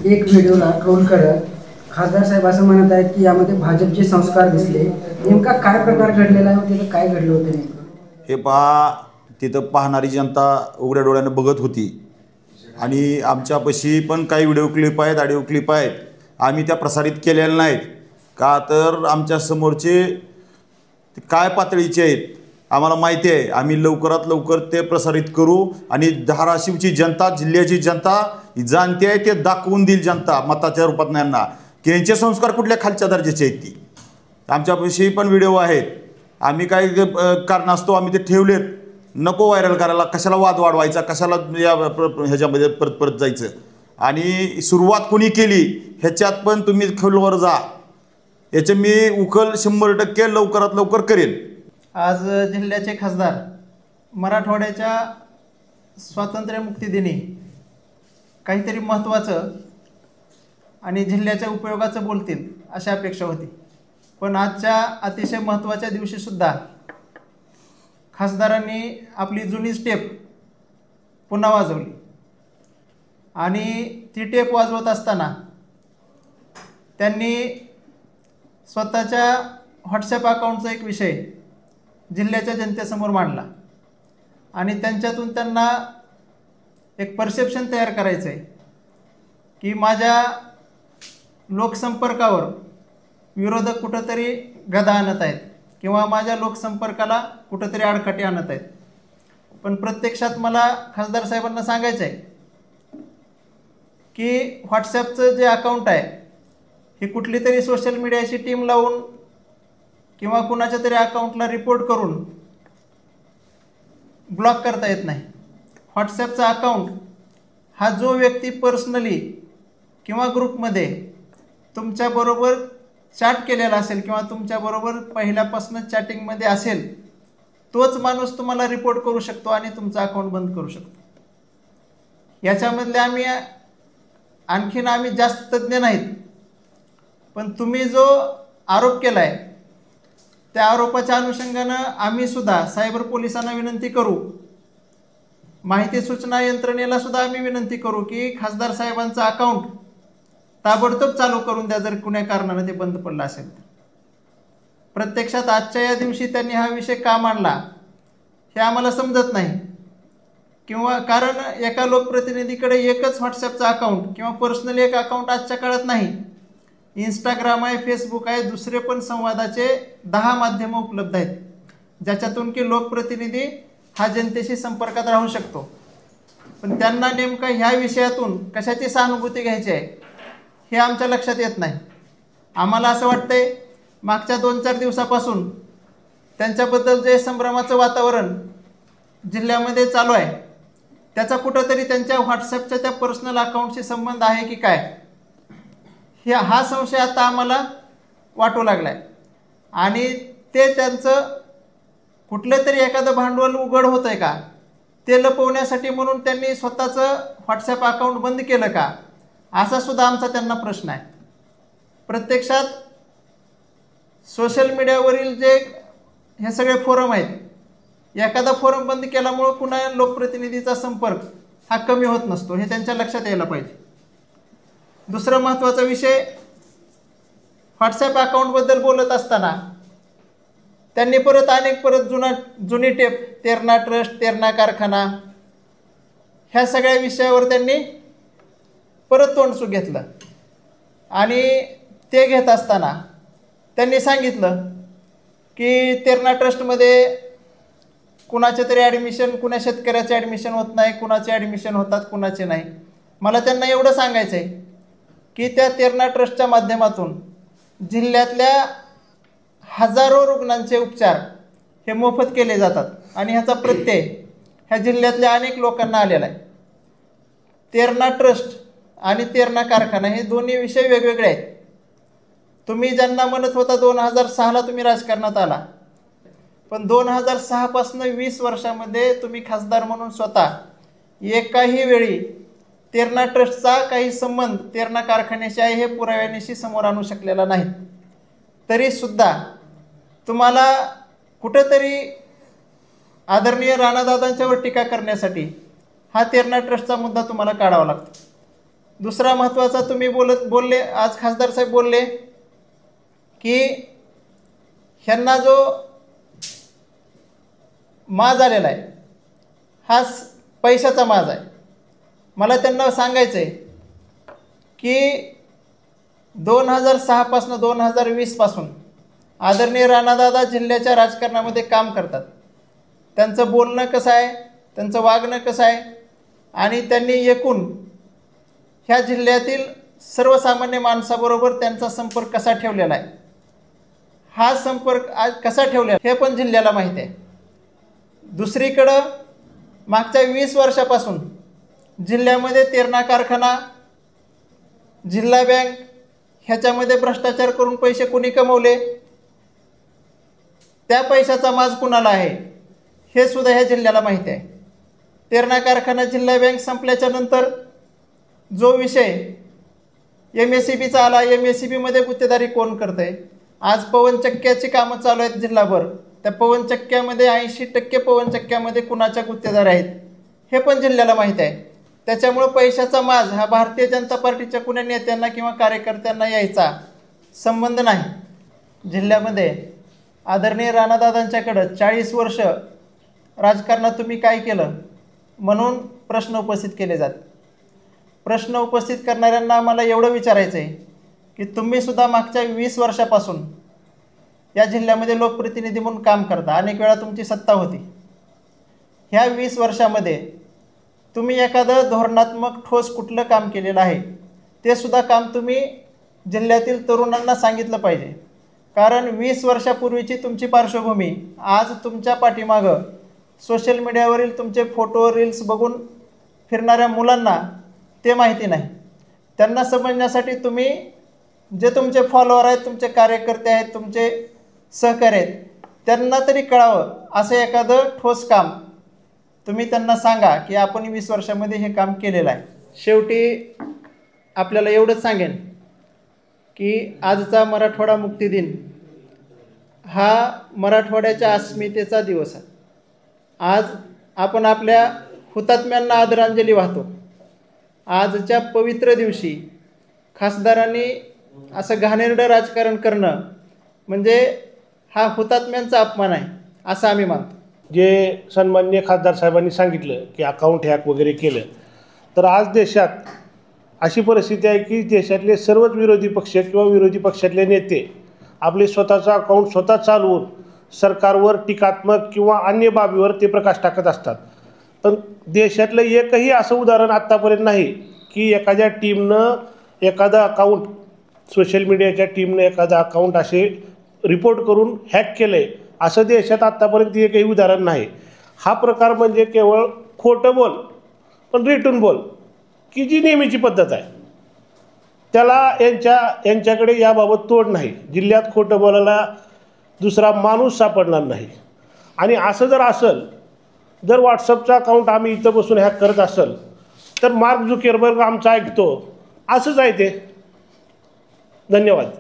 एक व्हिडिओला ट्रोल करत खासदार साहेब असं म्हणत आहेत की यामध्ये भाजपचे संस्कार दिसले. नेमका काय प्रकार घडलेला आहे, तिथं काय घडलं होतं नेमकं? हे पहा, तिथं पाहणारी जनता उघड्या डोळ्यानं बघत होती आणि आमच्यापाशी पण काही व्हिडिओ क्लिप आहेत, ऑडिओ क्लिप आहेत. आम्ही त्या प्रसारित केलेल्या नाहीत का तर आमच्या समोरचे काय पातळीचे आहेत आम्हाला माहिती आहे. आम्ही लवकरात लवकर ते प्रसारित करू आणि धाराशिवची जनता, जिल्ह्याची जनता जाणते आहे ते दाखवून देईल जनता मताच्या रूपात यांना की यांचे संस्कार कुठल्या खालच्या दर्जाचे आहेत. ती आमच्यापाशी पण व्हिडिओ आहेत. आम्ही काही कारणास्तव आम्ही ते ठेवलेत. नको व्हायरल करायला, कशाला वाद वाढवायचा, कशाला या ह्याच्यामध्ये परत परत जायचं. आणि सुरुवात कोणी केली ह्याच्यात पण तुम्ही खोलवर जा. याचे मी उकल 100% लवकरात लवकर करेन. आज जिल्ह्याचे खासदार मराठवाड्याच्या स्वातंत्र्यमुक्ती दिनी काहीतरी महत्त्वाचं आणि जिल्ह्याच्या उपयोगाचं बोलतील अशी अपेक्षा होती. पण आजच्या अतिशय महत्त्वाच्या दिवशीसुद्धा खासदारांनी आपली जुनी स्टेप पुन्हा वाजवली आणि ती टेप वाजवत असताना त्यांनी स्वतःच्या व्हॉट्सॲप अकाउंटचा एक विषय जिल्ह्याच्या जनतेसमोर मांडला आणि त्यांच्यातून त्यांना एक परसेप्शन तयार करायचं आहे की माझ्या लोकसंपर्कावर विरोधक कुठंतरी गदा आणत आहेत किंवा माझ्या लोकसंपर्काला कुठंतरी आडकाठी आणत आहेत. पण प्रत्यक्षात मला खासदार साहेबांना सांगायचं आहे की व्हॉट्सॲपचं जे अकाउंट आहे ही कुठली तरी सोशल मीडियाची टीम लावून किंवा कुणाच्या तरी अकाउंटला रिपोर्ट करून ब्लॉक करता येत नाही. व्हॉट्सॲपचा अकाउंट हा जो व्यक्ती पर्सनली किंवा ग्रुपमध्ये तुमच्याबरोबर चॅट केलेला असेल किंवा तुमच्याबरोबर पहिल्यापासूनच चॅटिंगमध्ये असेल तोच माणूस तुम्हाला रिपोर्ट करू शकतो आणि तुमचा अकाउंट बंद करू शकतो. याच्यामधले आम्ही जास्त तज्ज्ञ नाहीत. पण तुम्ही जो आरोप केला आहे त्या आरोपाच्या अनुषंगानं आम्हीसुद्धा सायबर पोलिसांना विनंती करू, माहिती सूचना यंत्रणेला सुद्धा आम्ही विनंती करू की खासदार साहेबांचं अकाउंट ताबडतोब चालू करून द्या जर कुण्या कारणानं ते बंद पडलं असेल तर. प्रत्यक्षात आजच्या या दिवशी त्यांनी हा विषय का मांडला हे आम्हाला समजत नाही. किंवा कारण एका लोकप्रतिनिधीकडे एकच व्हॉट्सॲपचा अकाउंट किंवा पर्सनली एक अकाउंट आजच्या काळात नाही. इंस्टाग्राम आहे, फेसबुक आहे, दुसरे पण संवादाचे 10 माध्यमं उपलब्ध आहेत ज्याच्यातून की लोकप्रतिनिधी हा जनतेशी संपर्कात राहू शकतो. पण त्यांना नेमका ह्या विषयातून कशाची सहानुभूती घ्यायची आहे हे आमच्या लक्षात येत नाही. आम्हाला असं वाटतंय मागच्या 2-4 दिवसापासून त्यांच्याबद्दल जे संभ्रमाचं वातावरण जिल्ह्यामध्ये चालू आहे त्याचा कुठंतरी त्यांच्या व्हॉट्सॲपच्या त्या पर्सनल अकाउंटशी संबंध आहे की काय हा संशय आता आम्हाला वाटू लागला आहे. आणि ते त्यांचं कुठलं तरी एखादं भांडवल उघड होतं आहे का ते लपवण्यासाठी म्हणून त्यांनी स्वतःचं व्हॉट्सॲप अकाउंट बंद केलं का असा सुद्धा आमचा त्यांना प्रश्न आहे. प्रत्यक्षात सोशल मीडियावरील जे हे सगळे फोरम आहेत एखादा फोरम बंद केल्यामुळं पुन्हा लोकप्रतिनिधीचा संपर्क हा कमी होत नसतो हे त्यांच्या लक्षात यायला पाहिजे. दुसरा महत्त्वाचा विषय व्हॉट्सॲप अकाउंटबद्दल बोलत असताना त्यांनी परत जुनी टेप तेरणा ट्रस्ट, तेरणा कारखाना ह्या सगळ्या विषयावर त्यांनी परत तोंडसुख घेतलं. आणि ते घेत असताना त्यांनी सांगितलं की तेरणा ट्रस्टमध्ये कुणाचे तरी ॲडमिशन, कुणा शेतकऱ्याचे ॲडमिशन होत नाही, कुणाचे ॲडमिशन होतात, कुणाचे नाही. मला त्यांना एवढं सांगायचं आहे की त्या तेरणा ट्रस्टच्या माध्यमातून जिल्ह्यातल्या हजारो रुग्णांचे उपचार हे मोफत केले जातात आणि ह्याचा प्रत्यय ह्या जिल्ह्यातल्या अनेक लोकांना आलेला आहे. तेरणा ट्रस्ट आणि तेरणा कारखाना हे दोन्ही विषय वेगवेगळे आहेत. तुम्ही ज्यांना म्हणत होता 2006ला तुम्ही राजकारणात आला, पण 2006 पासून 20 वर्षामध्ये तुम्ही खासदार म्हणून स्वतः एकाही वेळी तेरणा ट्रस्टचा काही संबंध तेरणा कारखान्याशी आहे हे पुराव्यानिशी समोर आणू शकलेला नाही. तरीसुद्धा तुम्हाला कुठंतरी आदरणीय राणादादांच्यावर टीका करण्यासाठी हा तेरणा ट्रस्टचा मुद्दा तुम्हाला काढावा लागतो. दुसरा महत्त्वाचा तुम्ही बोलले आज खासदार साहेब बोलले की ह्यांना जो माज आलेला आहे हा पैशाचा माज आहे. मला त्यांना सांगायचं आहे की 2006 पासून 2020 पासून आदरणीय राणादादा जिल्ह्याच्या राजकारणामध्ये काम करतात. त्यांचं बोलणं कसं आहे, त्यांचं वागणं कसं आहे आणि त्यांनी एकूण ह्या जिल्ह्यातील सर्वसामान्य माणसाबरोबर त्यांचा संपर्क कसा ठेवलेला आहे, हा संपर्क आज कसा ठेवलेला हे पण जिल्ह्याला माहीत आहे. दुसरीकडं मागच्या 20 वर्षापासून जिल्ह्यामध्ये तेरणा कारखाना, जिल्हा बँक ह्याच्यामध्ये भ्रष्टाचार करून पैसे कुणी कमवले, त्या पैशाचा माज कुणाला आहे हे सुद्धा ह्या जिल्ह्याला माहिती आहे. तेरणा कारखाना, जिल्हा बँक संपल्याच्या नंतर जो विषय MSEBचा आला, MSEBमध्ये गुत्तेदारी कोण करतं आहे. आज पवनचक्क्याची कामं चालू आहेत जिल्हाभर, त्या पवनचक्क्यामध्ये 80% पवनचक्क्यामध्ये कुणाच्या गुत्तेदारी आहेत हे पण जिल्ह्याला माहीत आहे. त्याच्यामुळं पैशाचा माज हा भारतीय जनता पार्टीच्या कुण्या नेत्यांना किंवा कार्यकर्त्यांना यायचा संबंध नाही. जिल्ह्यामध्ये आदरणीय राणादादांच्याकडं 40 वर्ष राजकारणात तुम्ही काय केलं म्हणून प्रश्न उपस्थित केले जातात. प्रश्न उपस्थित करणाऱ्यांना मला एवढं विचारायचं आहे की तुम्हीसुद्धा मागच्या 20 वर्षापासून या जिल्ह्यामध्ये लोकप्रतिनिधी म्हणून काम करता, अनेक वेळा तुमची सत्ता होती. ह्या 20 वर्षामध्ये तुम्ही एखादं धोरणात्मक ठोस कुठलं काम केलेलं आहे ते सुद्धा काम तुम्ही जिल्ह्यातील तरुणांना सांगितलं पाहिजे. कारण 20 वर्षापूर्वीची तुमची पार्श्वभूमी आज तुमच्या पाठीमागं सोशल मीडियावरील तुमचे फोटो रील्स बघून फिरणाऱ्या मुलांना ते माहिती नाही. त्यांना समजण्यासाठी तुम्ही जे तुमचे फॉलोअर आहेत, तुमचे कार्यकर्ते आहेत, तुमचे सहकारी आहेत, त्यांना तरी कळावं असं एखादं ठोस काम तुम्ही त्यांना सांगा की आपण 20 वर्षामध्ये हे काम केलेलं आहे. शेवटी आपल्याला एवढंच सांगेन की आजचा मराठवाडा मुक्ती दिन हा मराठवाड्याच्या अस्मितेचा दिवस आहे. आज आपण आपल्या हुतात्म्यांना आदरांजली वाहतो. आजच्या पवित्र दिवशी खासदारांनी असं घाणेरडं राजकारण करणं म्हणजे हा हुतात्म्यांचा अपमान आहे असं आम्ही मानतो. जे सन्माननीय खासदार साहेबांनी सांगितलं की अकाउंट हॅक वगैरे केलं, तर आज देशात अशी परिस्थिती आहे की देशातले सर्वच विरोधी पक्ष किंवा विरोधी पक्षातले नेते आपले स्वतःचं अकाउंट स्वतः चालवून सरकारवर टीकात्मक किंवा अन्य बाबीवर ते प्रकाश टाकत असतात. पण देशातलं एकही असं उदाहरण आत्तापर्यंत नाही की एखाद्या टीमनं एखादं अकाउंट, सोशल मीडियाच्या टीमनं एखादं अकाउंट असे रिपोर्ट करून हॅक केलं आहे असं देशात आत्तापर्यंत एकही उदाहरण नाही. हा प्रकार म्हणजे केवळ खोटं बोल पण रेटून बोल की जी नेहमीची पद्धत आहे, त्याला यांच्याकडे याबाबत तोड नाही. जिल्ह्यात खोटं बोलायला दुसरा माणूस सापडणार नाही. आणि असं जर असेल, जर व्हॉट्सअपचा अकाउंट आम्ही इथं बसून हॅक करत असेल तर मार्क झुकरबर्ग आमचा ऐकतो असंच आहे ते. धन्यवाद.